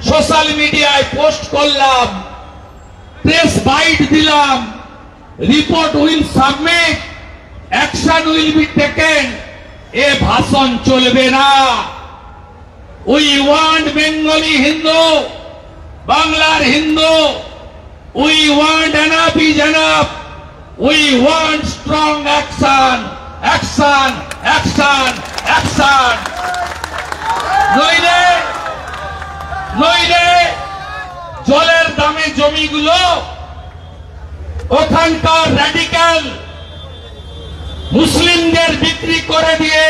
Social মিডিয়ায় post করলাম, press byte দিলাম, report will submit, action will be taken, এ ভাষণ চলবে না। উই ওয়ান্ট বেঙ্গলি হিন্দু, বাংলার Hindu, we want enough is enough, we want strong action, action, action, action. নইলে জলের দামে জমিগুলো ওখানকার র্যাডিক্যাল মুসলিমদের বিক্রি করে দিয়ে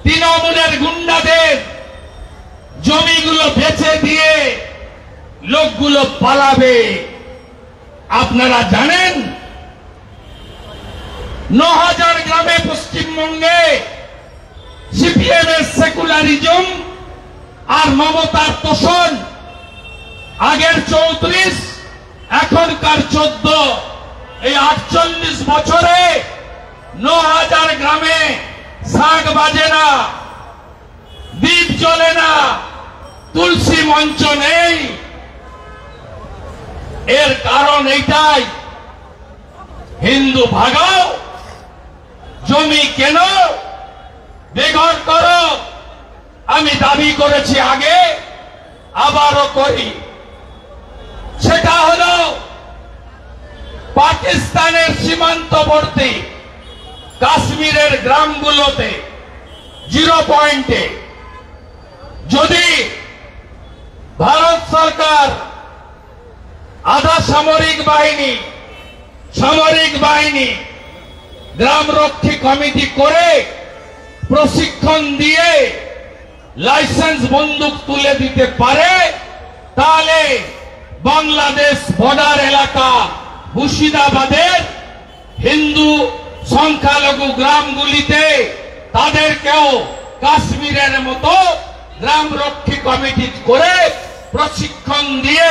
তৃণমূলের গুন্ডাদের জমিগুলো বেচে দিয়ে লোকগুলো পালাবে। আপনারা জানেন ৯,০০০ গ্রামে পশ্চিমবঙ্গে সিপিএম এর সেকুলারিজম আর মমতার তোষণ, আগের ৩৪ এখনকার ১৪, এই ৪৮ বছরে ৯,০০০ গ্রামে শাক বাজে না, দীপ জ্বলে না, তুলসী মঞ্চ নেই। এর কারণ এইটাই, হিন্দু ভাগাও, জমি কেন, বেঘর করো। আমি দাবি করেছি আগে, আবারও করি, সেটা হলো পাকিস্তানের সীমান্তবর্তী কাশ্মীরের গ্রামগুলোতে 0 পয়েন্টে যদি ভারত সরকার আধা সামরিক বাহিনী গ্রামরক্ষী কমিটি করে প্রশিক্ষণ দিয়ে লাইসেন্স বন্দুক তুলে দিতে পারে, তাহলে বাংলাদেশ বর্ডার এলাকা মুর্শিদাবাদের হিন্দু সংখ্যালঘু গ্রামগুলিতে তাদেরকেও কাশ্মীরের মতো গ্রামরক্ষী কমিটি করে প্রশিক্ষণ দিয়ে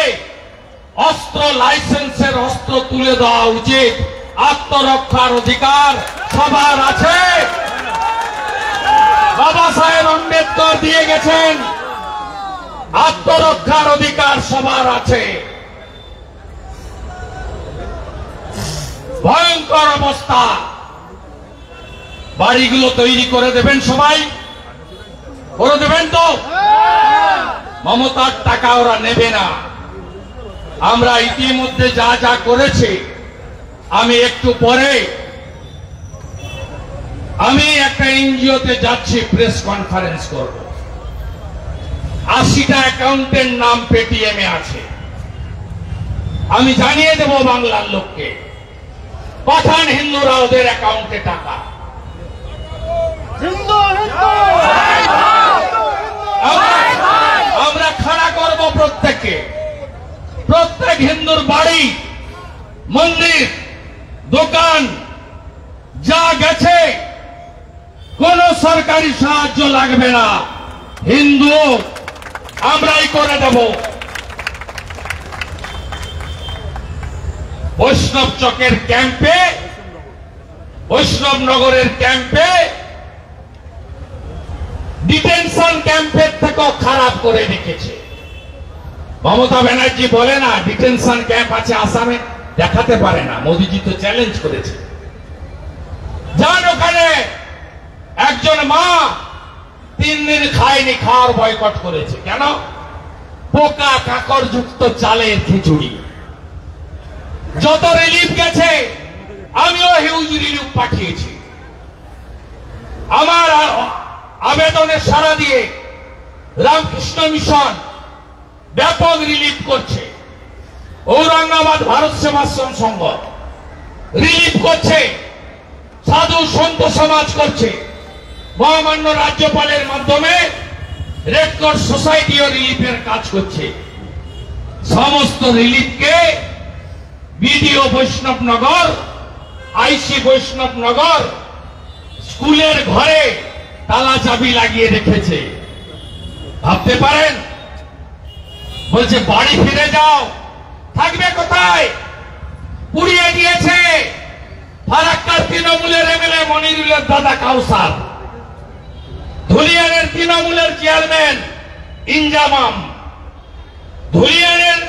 অস্ত্র লাইসেন্সের অস্ত্র তুলে দেওয়া উচিত। আত্মরক্ষার অধিকার সবার আছে, বাবা সাহেব আম্বেদকর দিয়ে গেছেন, আত্মরক্ষার অধিকার সবার আছে। ভয়ঙ্কর অবস্থা, বাড়িগুলো তৈরি করে দেবেন, সবাই করে দেবেন তো? মমতার টাকা ওরা নেবে না। আমরা ইতিমধ্যে যা যা করেছি, আমি একটু পরে আমি একটা এনজিওতে যাচ্ছি, প্রেস কনফারেন্স করব। ৮০টা অ্যাকাউন্টের নাম পেটিএমে আছে, আমি জানিয়ে দেব বাংলার লোককে, পাঠান হিন্দুরা ওদের অ্যাকাউন্টে টাকা। আমরা খাড়া করব প্রত্যেককে, প্রত্যেক হিন্দুর বাড়ি, মন্দির, দোকান যা গেছে কোন সরকারি সাহায্য লাগবে না, হিন্দু আমরাই করে দেব। বৈষ্ণব চকের ক্যাম্পে, বৈষ্ণবনগরের ক্যাম্পে, ডিটেনশন ক্যাম্পের থেকেও খারাপ করে রেখেছে। মমতা ব্যানার্জি বলে না ডিটেনশন ক্যাম্প আছে আসামে, দেখাতে পারে না। মোদিজি তো চ্যালেঞ্জ করেছে, যান ওখানে। একজন মা 3 দিন খায়নি, খাওয়ার বয়কট করেছে। কেন? পোকা কাকড় যুক্ত চালের খিচুড়ি। যত রিলিফ গেছে আমিও হিউজ রিলিফ পাঠিয়েছি। আমার আবেদনের সাড়া দিয়ে রামকৃষ্ণ মিশন ব্যাপক রিলিফ করছে, ঔরঙ্গাবাদ ভারত সেবাশ্রম সংঘ রিলিফ করছে, সাধু সন্ত সমাজ করছে, মহামান্য রাজ্যপালের মাধ্যমে রেড ক্রস সোসাইটিও রিলিফের কাজ করছে। সমস্ত রিলিফকে বিডিও বৈষ্ণবনগর, আইসি বৈষ্ণবনগর স্কুলের ঘরে তালা চাবি লাগিয়ে রেখেছে। ভাবতে পারেন, বলছে বাড়ি ফিরে যাও। থাকবে কোথায়? পুড়িয়ে দিয়েছে। ফারাক্কার তৃণমূলের এমএলএ মনিরুলের দাদা কাউসার, ধুলিয়ানের তৃণমূলের চেয়ারম্যান ইনজামাম, ধুলিয়ানের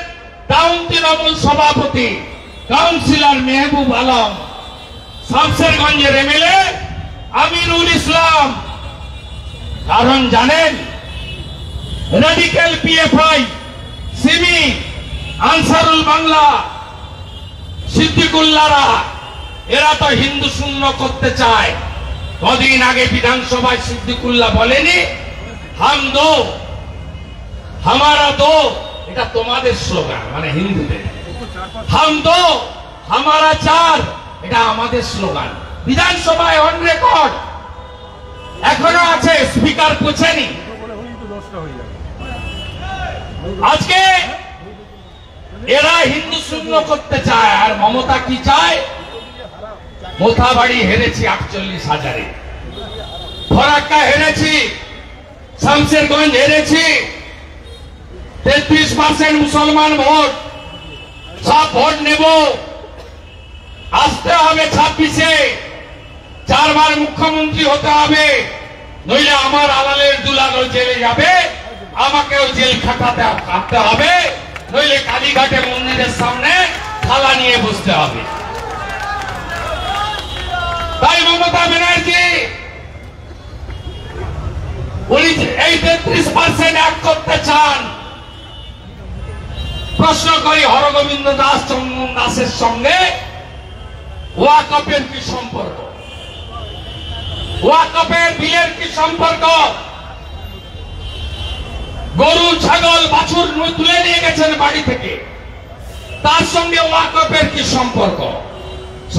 টাউন তৃণমূল সভাপতি কাউন্সিলর মেহবুব আলম, শামসেরগঞ্জের এমএলএ আমিনুল ইসলাম। কারণ জানেন, রেডিক্যাল পিএফআই, সিমি, আনসারুল বাংলা, সিদ্দিকুল্লাহরা এরা তো হিন্দু শূন্য করতে চায়। কদিন আগে বিধানসভায় সিদ্দিকুল্লাহ বলেনি হাম দো হামারা দো, এটা তোমাদের স্লোগান, মানে হিন্দুদের। হাম দো হামারা চার, এটা আমাদের স্লোগান। বিধানসভায় অন রেকর্ড এখনো আছে, স্পিকার পুছেনি। আজকে এরা হিন্দু শূন্য করতে চায়, আর মমতা কি চায়? মোথাবাড়ি হেরেছি 48,000-এ, ফরাক্কা হেরেছি, শামসেরগঞ্জ হেরেছি, 33% মুসলমান ভোট, সব ভোট নেব। আসতে হবে 26-এ, 4 বার মুখ্যমন্ত্রী হতে হবে, নইলে আমার আলালের দুলালও জেলে যাবে, আমাকেও জেল খাটতে হবে, নইলে কালীঘাটে মন্দিরের সামনে থালা নিয়ে বসতে হবে। তাই মমতা ব্যানার্জি উনি এই 33% এক করতে চান। প্রশ্ন করি, হরগোবিন্দ দাস চন্দন দাসের সঙ্গে ওয়াকফের কি সম্পর্ক? ওয়াকফের বিলের কি সম্পর্ক? গরু ছাগল বাছুর তুলে নিয়ে গেছেন বাড়ি থেকে, তার সঙ্গে ওয়াকফের কি সম্পর্ক?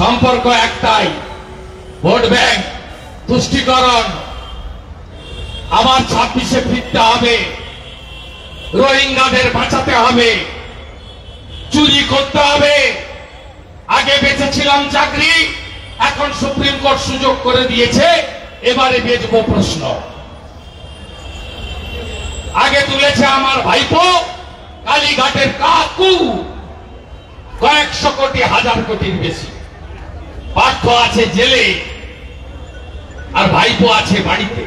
সম্পর্ক একটাই, ভোট ব্যাংক, তুষ্টিকরণ। আবার 26-এ ফিরতে হবে, রোহিঙ্গাদের বাঁচাতে হবে, চুরি করতে হবে। আগে বেঁচেছিলাম চাকরি, এখন সুপ্রিম কোর্ট সুযোগ করে দিয়েছে, এবারে বেচবো প্রশ্ন। আগে তুলেছে আমার ভাইপো, কালীঘাটের কাকু, কয়েকশো কোটি, 1000 কোটির বেশি। পার্থ আছে জেলে, আর ভাইপো আছে বাড়িতে।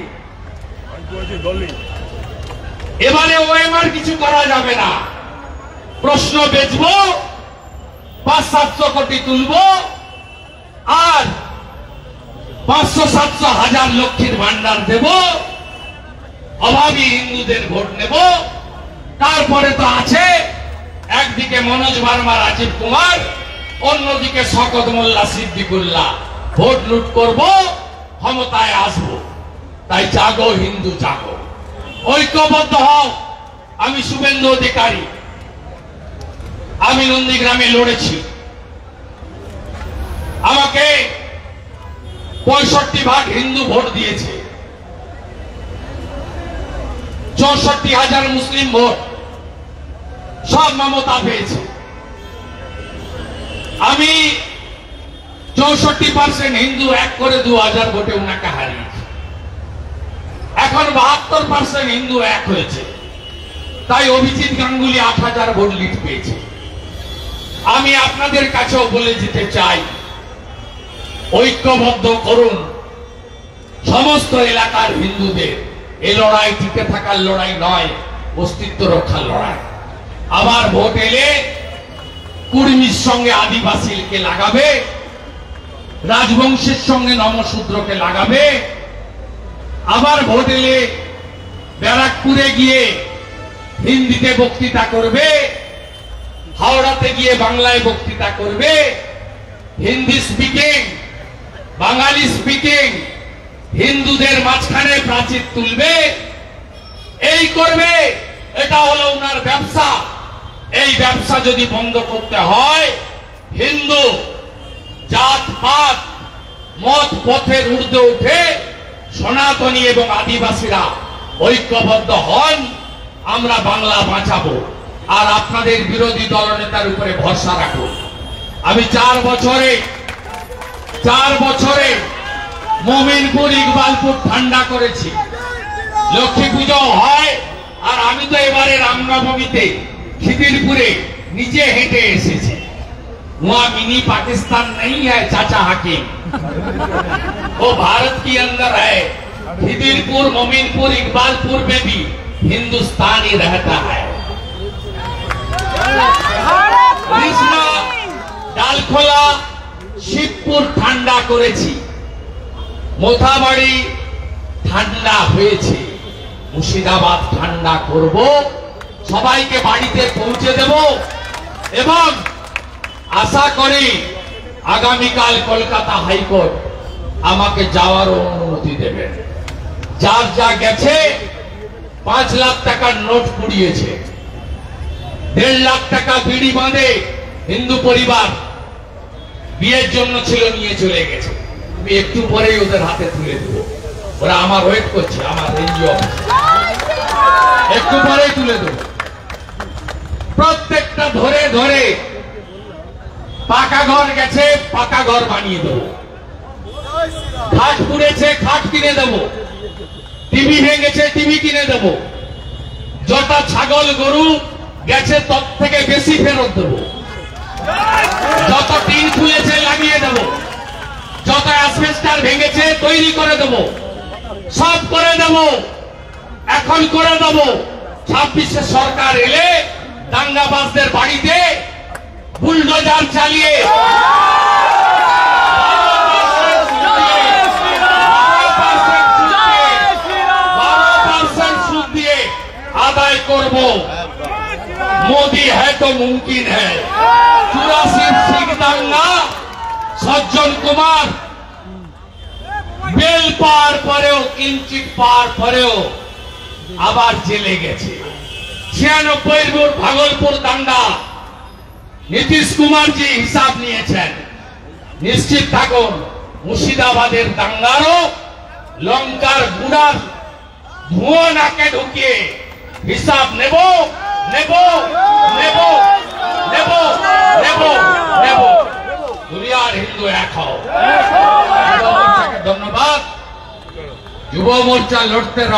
এবারে ওএমআর কিছু করা যাবে না, প্রশ্ন বেচবো, 500-700 কোটি তুলবো, আর 500-700 হাজার লক্ষীর ভান্ডার দেব, অভাবী হিন্দুদের ভোট নেব। তারপরে তো আছে একদিকে মনোজ ভার্মা, রাজীব কুমার, অন্যদিকে শকত মোল্লা, সিদ্দিকুল্লাহ। ভোট লুট করব, ক্ষমতায় আসবো। তাই জাগো হিন্দু জাগো, ঐক্যবদ্ধ হও। আমি শুভেন্দু অধিকারী, আমি নন্দীগ্রামে লড়েছি, আমাকে 65% হিন্দু ভোট দিয়েছে, 64,000 মুসলিম ভোট, সব মমতা পেয়েছে। আমি 64% হিন্দু এক করে 2000 ভোটে উনাকে হারিয়েছি। এখন 72% হিন্দু এক হয়েছে, তাই অভিজিৎ গাঙ্গুলি 8000 ভোট লিড পেয়েছে। আমি আপনাদের কাছেও বলে যেতে চাই, ঐক্যবদ্ধ করুন সমস্ত এলাকার হিন্দুদের। এই লড়াই টিকে থাকার লড়াই নয়, অস্তিত্ব রক্ষার লড়াই। আবার ভোট এলে কুর্মীর সঙ্গে আদিবাসীকে লাগাবে, রাজবংশের সঙ্গে নমশূদ্রকে লাগাবে। আবার ভোট এলে ব্যারাকপুরে গিয়ে হিন্দিতে বক্তৃতা করবে, হাওড়াতে গিয়ে বাংলায় বক্তৃতা করবে, হিন্দি স্পিকিং, বাঙালি স্পিকিং, হিন্দুদের মাঝখানে প্রাচীর তুলবে, এই করবে। এটা হলো ওনার ব্যবসা। এই ব্যবসা যদি বন্ধ করতে হয়, হিন্দু জাত পাত মত পথের ঊর্ধ্বে উঠে সনাতনী এবং আদিবাসীরা ঐক্যবদ্ধ হন, আমরা বাংলা বাঁচাবো। আর আপনাদের বিরোধী দলনেতার উপরে ভরসা রাখুন। আমি 4 বছরে মোমিনপুর, ইকবালপুর ঠান্ডা করেছি, লক্ষ্মী পুজো হয়। আর আমি তো এবারে রামনবমীতে খিদিরপুরে নিজে হেঁটে এসেছি। वहां मिनी पाकिस्तान नहीं है चाचा हाकिम, वो भारत के अंदर है। खिदिरपुर, मोमिनपुर, इकबालपुर में भी हिंदुस्तानी रहता है। কৃষ্ণ ডালখোলা শিবপুর ঠান্ডা করেছি, মোথাবাড়ি ঠান্ডা হয়েছে, মুর্শিদাবাদ ঠান্ডা করব, সবাইকে বাড়িতে পৌঁছে দেব এবং আশা করি আগামীকাল কলকাতা হাইকোর্ট আমাকে যাওয়ার অনুমতি দেবেন। যার যা গেছে 5 লাখ টাকার নোট পুড়িয়েছে, 1.5 লাখ টাকা বিড়ি বাঁধে হিন্দু পরিবার বিয়ের জন্য ছিল, নিয়ে চলে গেছে। আমি একটু পরেই ওদের হাতে তুলে দেবো, ওরা আমার ওয়েট করছে, আমার এনজিও একটু পরেই তুলে দেবো। প্রত্যেকটা ধরে ধরে পাকা ঘর গেছে, পাকা ঘর বানিয়ে দেবো, খাট পুড়েছে, খাট কিনে দেবো, টিভি ভেঙেছে, টিভি কিনে দেবো, যটা ছাগল গরু গেছে তত থেকে বেশি ফেরত দেবো, যত টিন খুলেছে লাগিয়ে দেবো, যত অ্যাসবেস্টার ভেঙেছে তৈরি করে দেবো, সব করে দেবো, এখন করে দেবো। 26-এ সরকার এলে দাঙ্গাবাজদের বাড়িতে বুলডোজার চালিয়ে সুদ দিয়ে আদায় করব। मोदी है तो मुमकिन है। 84 सिख दांगा सज्जन कुमार বেল পার পরেও, কিঞ্চিত পার পরেও আবার জেলে গেছে। 96 ভাগলপুর দাঙ্গা নীতিশ কুমার জি হিসাব নিয়েছেন। নিশ্চিত থাকুন মুর্শিদাবাদের দাঙ্গারও লঙ্কার গুড়ার ধোঁয়া নাকে ঢুকিয়ে হিসাব নেব নেব নেব নেব নেব নেব। দুনিয়ার হিন্দু এক হও। ধন্যবাদ। যুব মোর্চা লড়তে রहो।